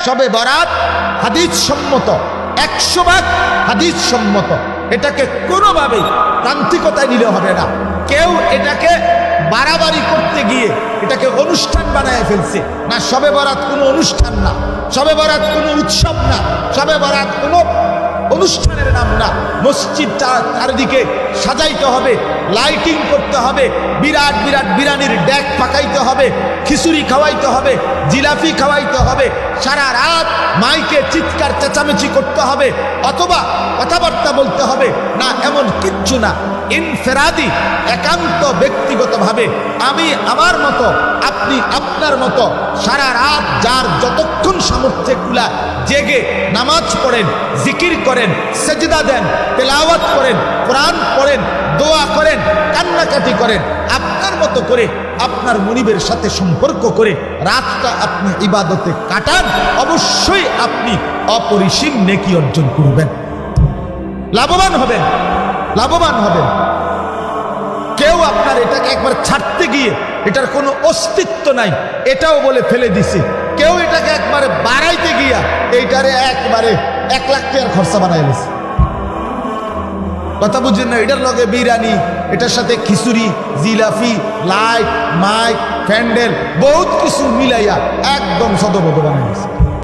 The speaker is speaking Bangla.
শবে বরাত হাদিস সম্মত, 100 ভাগ হাদিস সম্মত। এটাকে কোনোভাবেই তান্ত্রিকতায় নিলে হবে না। কেউ এটাকে বাড়াবাড়ি করতে গিয়ে এটাকে অনুষ্ঠান বানায় ফেলছে না। শবে বরাত কোনো অনুষ্ঠান না, শবে বরাত কোনো উৎসব না, শবে বরাত কোনো অনুষ্ঠানের নাম না। মসজিদটা চারিদিকে সাজাইতে হবে, লাইটিং করতে হবে, বিরাট বিরাট বিরানির ডেক পাকাইতে হবে, খিচুড়ি খাওয়াইতে হবে, জিলাপি খাওয়াইতে হবে, সারা রাত মাইকে চিৎকার চেঁচামেচি করতে হবে, অথবা কথাবার্তা বলতে হবে না, এমন কিচ্ছু না। ইনফেরাদি, একান্ত ব্যক্তিগতভাবে আমি আমার মতো, আপনি আপনার মতো সারা রাত যার যতক্ষণ সামর্থ্যে কুলা জেগে নামাজ পড়েন, জিকির করেন, সেজদা দেন, তেলাওয়াত করেন, কোরআন পড়েন, দোয়া করেন, কান্নাকাটি করেন, আপনার মতো করে আপনার মনিবের সাথে সম্পর্ক করে রাতটা আপনি ইবাদতে কাটান, অবশ্যই আপনি অপরিসীম নেকি অর্জন করবেন, লাভবান হবেন, লাভবান হবেন। কেউ আপনার এটাকে একবার ছাড়তে গিয়ে এটার কোনো অস্তিত্ব নাই এটাও বলে ফেলে দিছে। কেউ এটাকে একবারে বাড়াইতে গিয়া এইটারে একবারে 1 লাখ টাকার খরচা বানাই দিছে। কথা বুঝছেন না? এটার লগে বিরিয়ানি, এটার সাথে খিচুড়ি, জিলাপি, লাইট, মাইক, প্যান্ডেল, বহুত কিছু মিলাইয়া একদম সদবদ বানাই দিছে।